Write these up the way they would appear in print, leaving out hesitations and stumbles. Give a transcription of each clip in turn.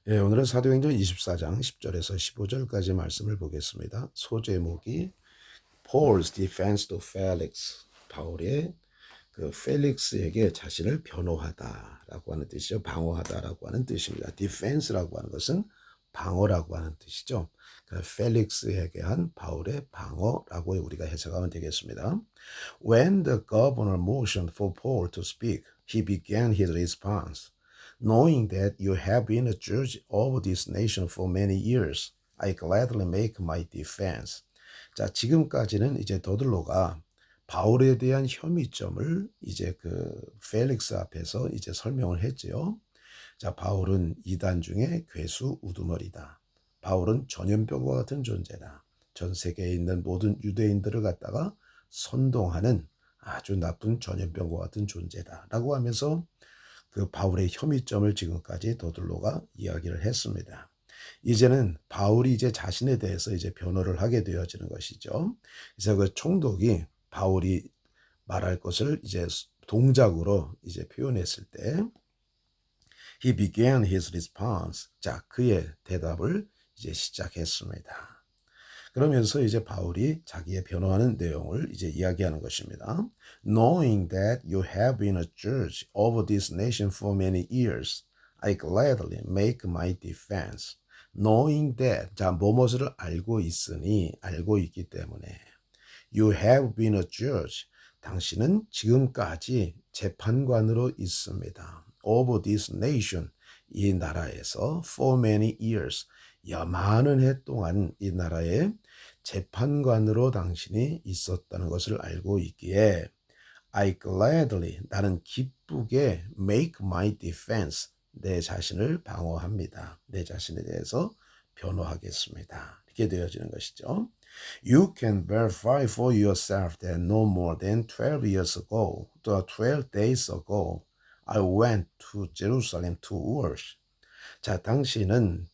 예, 오늘은 사도행전 24장 10절에서 15절까지 말씀을 보겠습니다. 소제목이 Paul's defense to Felix. 바울의 그 펠릭스에게 자신을 변호하다라고 하는 뜻이죠. 방어하다라고 하는 뜻입니다. defense라고 하는 것은 방어라고 하는 뜻이죠. 그 펠릭스에게 한 바울의 방어라고 우리가 해석하면 되겠습니다. When the governor motioned for Paul to speak, he began his response. Knowing that you have been a judge over this nation for many years, I gladly make my defense. 자, 지금까지는 이제 더들로가 바울에 대한 혐의점을 이제 그 펠릭스 앞에서 이제 설명을 했지요. 자, 바울은 이단 중에 괴수 우두머리다. 바울은 전염병과 같은 존재다. 전 세계에 있는 모든 유대인들을 갖다가 선동하는 아주 나쁜 전염병과 같은 존재다. 라고 하면서 그 바울의 혐의점을 지금까지 더들로가 이야기를 했습니다. 이제는 바울이 이제 자신에 대해서 이제 변호를 하게 되어지는 것이죠. 그래서 그 총독이 바울이 말할 것을 이제 동작으로 이제 표현했을 때 he began his response. 자, 그의 대답을 이제 시작했습니다. 그러면서 이제 바울이 자기의 변호하는 내용을 이제 이야기하는 것입니다. Knowing that you have been a judge over this nation for many years, I gladly make my defense. Knowing that, 자, 무엇을 알고 있으니, 알고 있기 때문에. You have been a judge. 당신은 지금까지 재판관으로 있습니다. Over this nation, 이 나라에서 for many years, 많은 해 동안 이 나라에 재판관으로 당신이 있었다는 것을 알고 있기에 I gladly, 나는 기쁘게 make my defense, 내 자신을 방어합니다. 내 자신에 대해서 변호하겠습니다. 이렇게 되어지는 것이죠. You can verify for yourself that no more than 12 years ago, 12 days ago, I went to Jerusalem to worship. 자, 당신은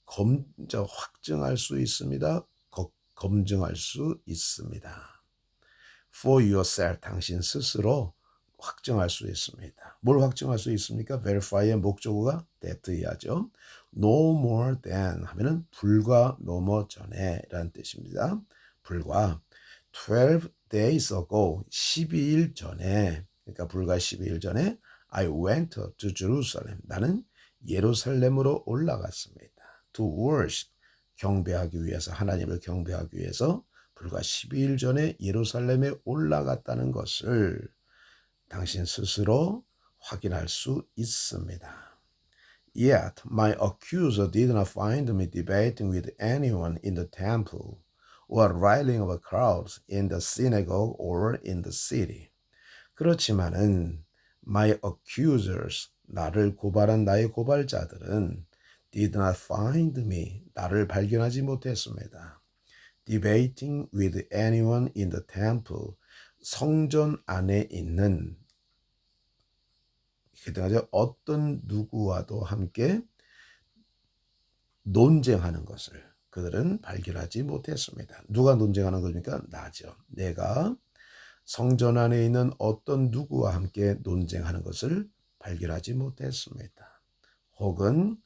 확증할 수 있습니다. 검증할 수 있습니다. For yourself, 당신 스스로 확증할 수 있습니다. 뭘 확증할 수 있습니까? verify의 목적어가 that이야죠. No more than 하면은 불과 뭐뭐 전에 라는 뜻입니다. 불과 12 days ago, 12일 전에, 그러니까 불과 12일 전에 I went to Jerusalem. 나는 예루살렘으로 올라갔습니다. To worship, 경배하기 위해서, 하나님을 경배하기 위해서 불과 12일 전에 예루살렘에 올라갔다는 것을 당신 스스로 확인할 수 있습니다. Yet my accuser did not find me debating with anyone in the temple or riling of crowds in the synagogue or in the city. 그렇지만은 my accusers, 나를 고발한 나의 고발자들은 did not find me, 나를 발견하지 못했습니다. Debating with anyone in the temple, 성전 안에 있는 어떤 누구와도 함께 논쟁하는 것을 그들은 발견하지 못했습니다. 누가 논쟁하는 겁니까? 나죠. 내가 성전 안에 있는 어떤 누구와 함께 논쟁하는 것을 발견하지 못했습니다. 혹은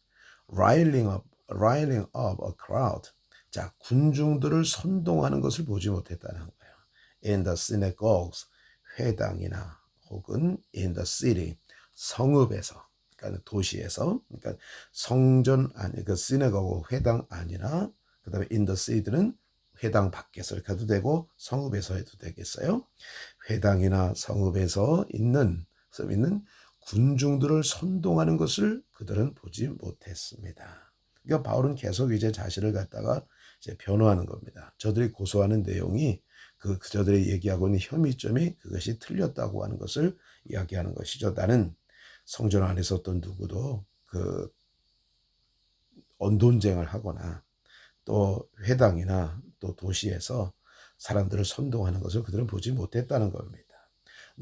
riling up a crowd, 자, 군중들을 선동하는 것을 보지 못했다는 거예요. In the synagogues, 회당이나 혹은 in the city, 성읍에서, 그러니까 도시에서, 그러니까 성전 안에 그 synagogue 회당 안이나 그다음에 in the city는 회당 밖에서 이렇게 해도 되고 성읍에서 해도 되겠어요. 회당이나 성읍에서 있는 군중들을 선동하는 것을 그들은 보지 못했습니다. 그러니까 바울은 계속 이제 자신을 갖다가 이제 변호하는 겁니다. 저들이 고소하는 내용이 저들이 얘기하고 있는 혐의점이 그것이 틀렸다고 하는 것을 이야기하는 것이죠. 나는 성전 안에서 어떤 누구도 논쟁을 하거나 또 회당이나 또 도시에서 사람들을 선동하는 것을 그들은 보지 못했다는 겁니다.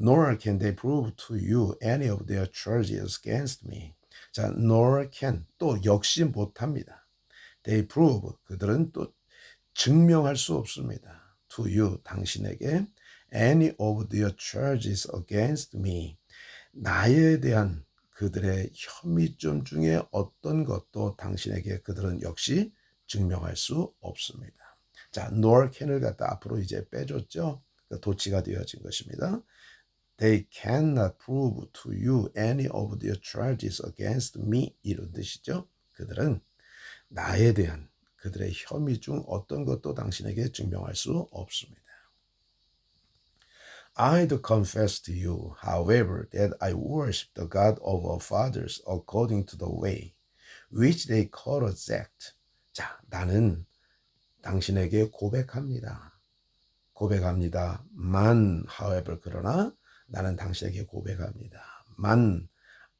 Nor can they prove to you any of their charges against me. 자, nor can, 또 역시 못합니다. They prove, 그들은 또 증명할 수 없습니다. To you, 당신에게 any of their charges against me. 나에 대한 그들의 혐의점 중에 어떤 것도 당신에게 그들은 역시 증명할 수 없습니다. 자, nor can을 갖다 앞으로 이제 빼줬죠. 도치가 되어진 것입니다. They cannot prove to you any of their charges against me. 이런 뜻이죠. 그들은 나에 대한 그들의 혐의 중 어떤 것도 당신에게 증명할 수 없습니다. I'd confess to you, however, that I worship the God of our fathers according to the way, which they call a sect. 자, 나는 당신에게 고백합니다. however, 그러나 나는 당신에게 고백합니다.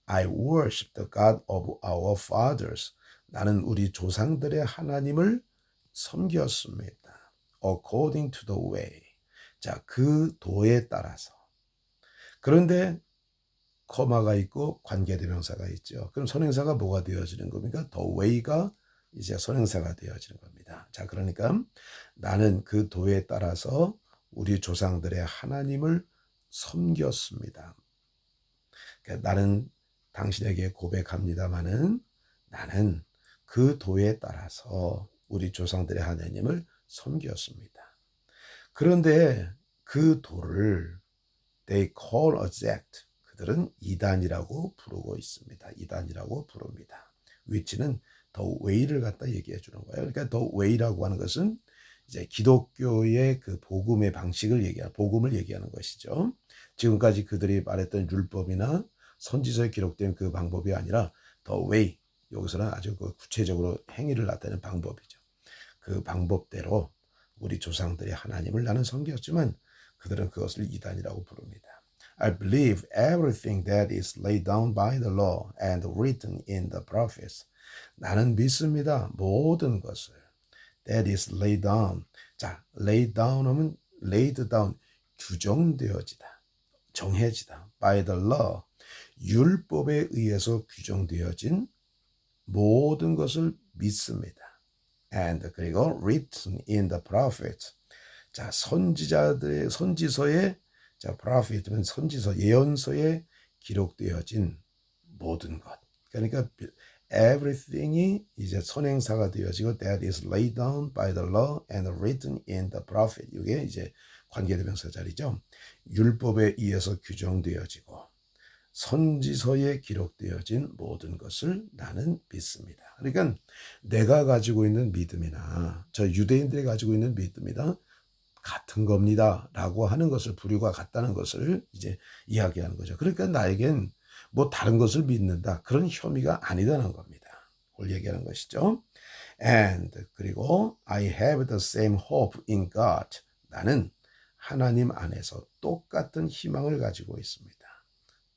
I worship the God of our fathers. 나는 우리 조상들의 하나님을 섬겼습니다. According to the way. 자, 그 도에 따라서. 그런데 커마가 있고 관계대명사가 있죠. 그럼 선행사가 뭐가 되어지는 겁니까? The way가 이제 선행사가 되어지는 겁니다. 자, 그러니까 나는 그 도에 따라서 우리 조상들의 하나님을 섬겼습니다. 그러니까 나는 당신에게 고백합니다마는 나는 그 도에 따라서 우리 조상들의 하나님을 섬겼습니다. 그런데 그 도를 they call a sect. 그들은 이단이라고 부르고 있습니다. 이단이라고 부릅니다. which는 the way를 갖다 얘기해 주는 거예요. 그러니까 the way라고 하는 것은 이제 기독교의 그 복음의 방식을 복음을 얘기하는 것이죠. 지금까지 그들이 말했던 율법이나 선지서에 기록된 그 방법이 아니라 the way, 여기서는 아주 그 구체적으로 행위를 나타내는 방법이죠. 그 방법대로 우리 조상들의 하나님을 나는 섬겼지만 그들은 그것을 이단이라고 부릅니다. I believe everything that is laid down by the law and written in the prophets. 나는 믿습니다. 모든 것을. That is laid down. 자, laid down 하면 laid down, 규정되어지다, 정해지다. By the law, 율법에 의해서 규정되어진 모든 것을 믿습니다. And 그리고 written in the prophets. 자, 선지자들의 선지서에 자, prophet면 선지서, 예언서에 기록되어진 모든 것. 그러니까 everything이 이제 선행사가 되어지고 that is laid down by the law and written in the prophet. 이게 이제 관계대명사 자리죠. 율법에 의해서 규정되어지고 선지서에 기록되어진 모든 것을 나는 믿습니다. 그러니까 내가 가지고 있는 믿음이나 저 유대인들이 가지고 있는 믿음이나 같은 겁니다 라고 하는 것을, 부류가 같다는 것을 이제 이야기하는 거죠. 그러니까 나에겐 뭐 다른 것을 믿는다, 그런 혐의가 아니다는 겁니다. 그걸 얘기하는 것이죠. And 그리고 I have the same hope in God. 나는 하나님 안에서 똑같은 희망을 가지고 있습니다.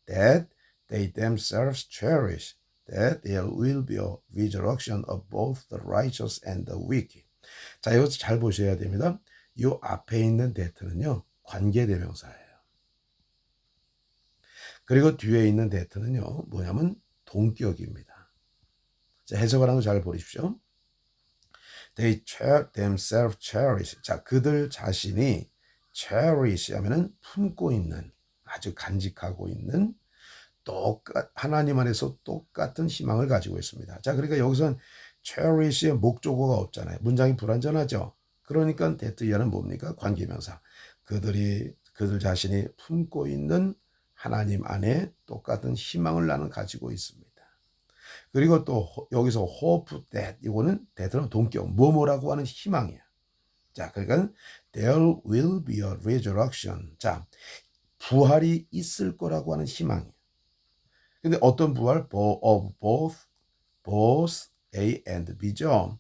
That they themselves cherish, that there will be a resurrection of both the righteous and the wicked. 자, 이것도 잘 보셔야 됩니다. 이 앞에 있는 that는요, 관계대명사예요. 그리고 뒤에 있는 that는요, 뭐냐면 동격입니다. 자, 해석을 하는 거 잘 보십시오. They themselves cherish. 자, 그들 자신이 cherish 하면은 품고 있는, 아주 간직하고 있는 하나님 안에서 똑같은 희망을 가지고 있습니다. 자, 그러니까 여기서는 cherish의 목적어가 없잖아요. 문장이 불완전하죠. 그러니까 that야는 뭡니까? 관계명사. 그들 자신이 품고 있는 하나님 안에 똑같은 희망을 나는 가지고 있습니다. 그리고 또 여기서 hope that, 이거는 that는 동격, 뭐뭐라고 하는 희망이야. 자, 그러니까 there will be a resurrection. 자, 부활이 있을 거라고 하는 희망이야. 근데 어떤 부활? of both A and B죠.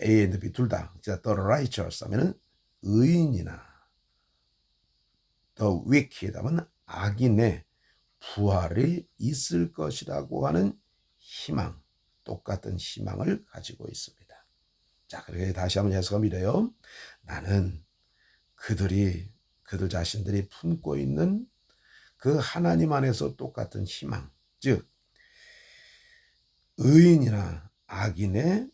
A and B 둘 다. 자, the righteous 하면은 의인이나 the wicked 하면 악인의 부활이 있을 것이라고 하는 희망, 똑같은 희망을 가지고 있습니다. 자, 그렇게 다시 한번 해석하면 이래요. 나는 그들 자신들이 품고 있는 그 하나님 안에서 똑같은 희망, 즉 의인이나 악인의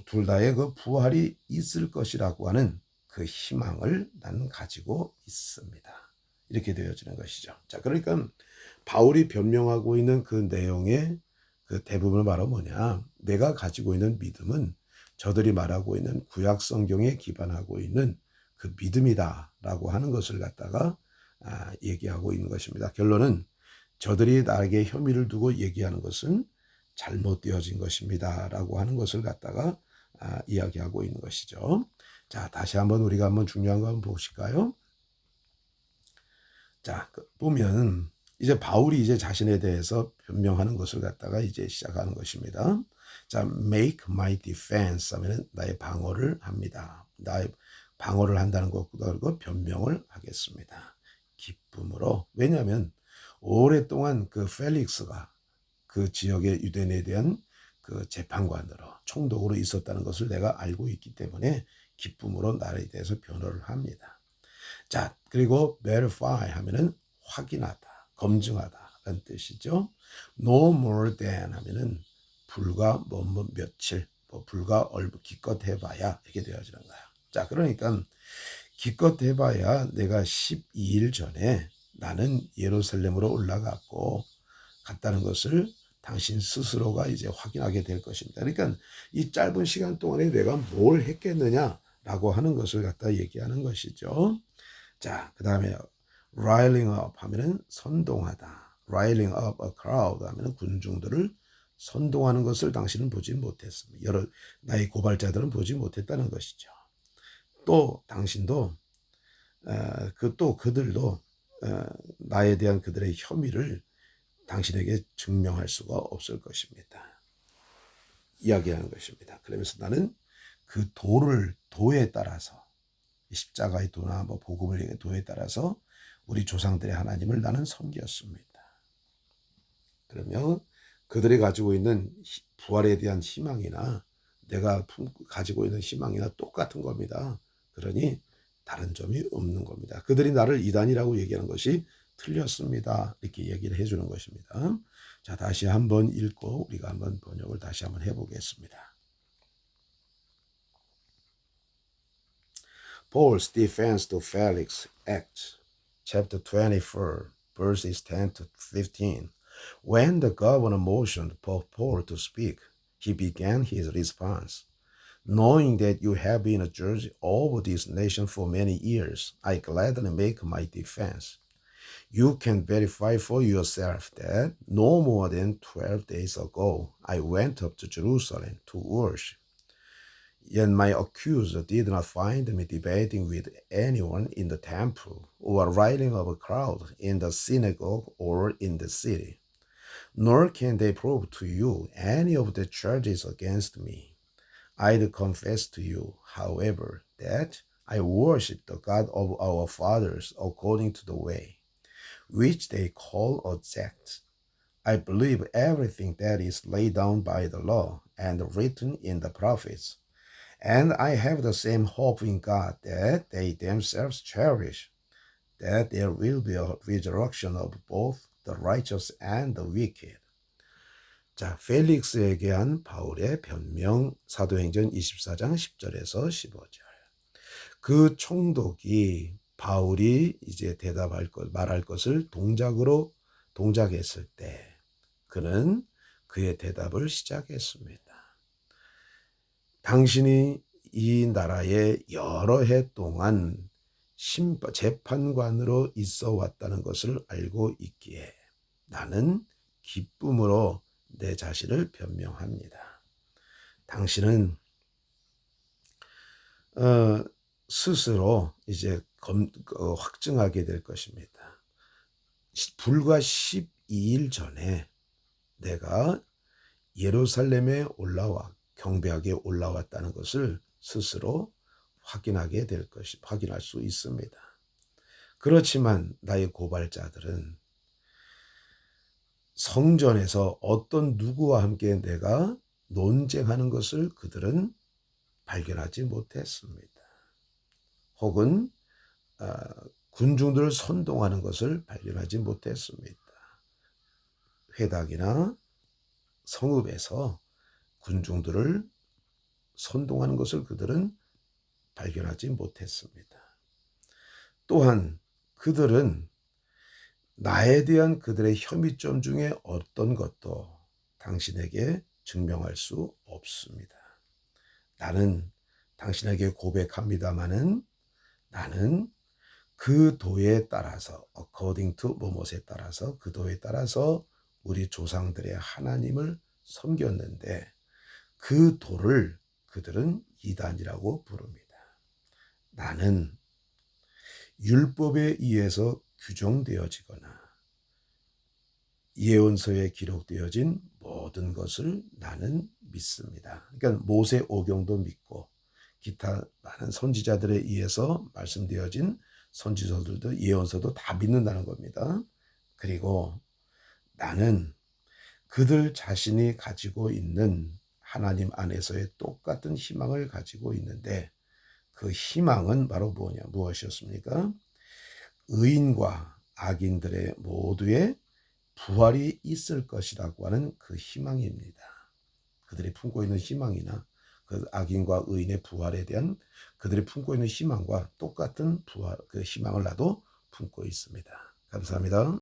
둘 다의 그 부활이 있을 것이라고 하는 그 희망을 나는 가지고 있습니다. 이렇게 되어지는 것이죠. 자, 그러니까 바울이 변명하고 있는 그 내용의 그 대부분은 바로 뭐냐? 내가 가지고 있는 믿음은 저들이 말하고 있는 구약 성경에 기반하고 있는 그 믿음이다라고 하는 것을 갖다가 얘기하고 있는 것입니다. 결론은 저들이 나에게 혐의를 두고 얘기하는 것은 잘못되어진 것입니다라고 하는 것을 갖다가 이야기하고 있는 것이죠. 자, 다시 한번 우리가 한번 중요한 거 한번 보실까요? 자, 보면 이제 바울이 이제 자신에 대해서 변명하는 것을 갖다가 이제 시작하는 것입니다. 자, make my defense 하면은 나의 방어를 합니다. 나의 방어를 한다는 것보다 그리고 변명을 하겠습니다. 기쁨으로. 왜냐하면 오랫동안 그 펠릭스가 그 지역의 유대인에 대한 그 재판관으로 총독으로 있었다는 것을 내가 알고 있기 때문에 기쁨으로 나에 대해서 변호를 합니다. 자, 그리고 verify 하면은 확인하다, 검증하다라는 뜻이죠. No more than 하면은 불과 뭐 며칠, 불과 기껏 해봐야 이렇게 되어지는 거야. 자, 그러니까 기껏 해봐야 내가 12일 전에 나는 예루살렘으로 올라갔고 갔다는 것을 당신 스스로가 이제 확인하게 될 것입니다. 그러니까 이 짧은 시간 동안에 내가 뭘 했겠느냐라고 하는 것을 갖다 얘기하는 것이죠. 자, 그 다음에 riling up 하면은 선동하다. riling up a crowd 하면은 군중들을 선동하는 것을 당신은 보지 못했습니다. 여러 나의 고발자들은 보지 못했다는 것이죠. 또 당신도 또 그들도 나에 대한 그들의 혐의를 당신에게 증명할 수가 없을 것입니다. 이야기하는 것입니다. 그러면서 나는 그 도에 따라서 십자가의 도나 복음을 위해 도에 따라서 우리 조상들의 하나님을 나는 섬겼습니다. 그러면 그들이 가지고 있는 부활에 대한 희망이나 내가 가지고 있는 희망이나 똑같은 겁니다. 그러니 다른 점이 없는 겁니다. 그들이 나를 이단이라고 얘기하는 것이 틀렸습니다. 이렇게 얘기를 해주는 것입니다. 자, 다시 한번 읽고 우리가 한번 번역을 다시 한번 해보겠습니다. Paul's defense to Felix, Acts chapter 24, verses 10 to 15. When the governor motioned for Paul to speak, he began his response. Knowing that you have been a judge over this nation for many years, I gladly make my defense. You can verify for yourself that no more than 12 days ago, I went up to Jerusalem to worship. Yet my accuser did not find me debating with anyone in the temple or riding of a crowd in the synagogue or in the city. Nor can they prove to you any of the charges against me. I'd confess to you, however, that I worship the God of our fathers according to the way, which they call a sect. I believe everything that is laid down by the law and written in the prophets. And I have the same hope in God that they themselves cherish, that there will be a resurrection of both the righteous and the wicked. 자, 펠릭스에게 한 바울의 변명 사도행전 24장 10절에서 15절. 그 총독이 바울이 이제 말할 것을 동작했을 때 그는 그의 대답을 시작했습니다. 당신이 이 나라에 여러 해 동안 재판관으로 있어 왔다는 것을 알고 있기에 나는 기쁨으로 내 자신을 변명합니다. 당신은 스스로 이제 확증하게 될 것입니다. 불과 12일 전에 내가 예루살렘에 경배하게 올라왔다는 것을 스스로 확인할 수 있습니다. 그렇지만 나의 고발자들은 성전에서 어떤 누구와 함께 내가 논쟁하는 것을 그들은 발견하지 못했습니다. 혹은 군중들을 선동하는 것을 발견하지 못했습니다. 회당이나 성읍에서 군중들을 선동하는 것을 그들은 발견하지 못했습니다. 또한 그들은 나에 대한 그들의 혐의점 중에 어떤 것도 당신에게 증명할 수 없습니다. 나는 당신에게 고백합니다마는 나는 그 도에 따라서 according to 뭐뭐에 따라서 그 도에 따라서 우리 조상들의 하나님을 섬겼는데 그 도를 그들은 이단이라고 부릅니다. 나는 율법에 의해서 규정되어지거나 예언서에 기록되어진 모든 것을 나는 믿습니다. 그러니까 모세 오경도 믿고 기타 많은 선지자들에 의해서 말씀되어진 선지서들도 예언서도 다 믿는다는 겁니다. 그리고 나는 그들 자신이 가지고 있는 하나님 안에서의 똑같은 희망을 가지고 있는데 그 희망은 바로 무엇이었습니까? 의인과 악인들의 모두의 부활이 있을 것이라고 하는 그 희망입니다. 그들이 품고 있는 희망이나 그 악인과 의인의 부활에 대한 그들이 품고 있는 희망과 똑같은 부활, 그 희망을 나도 품고 있습니다. 감사합니다.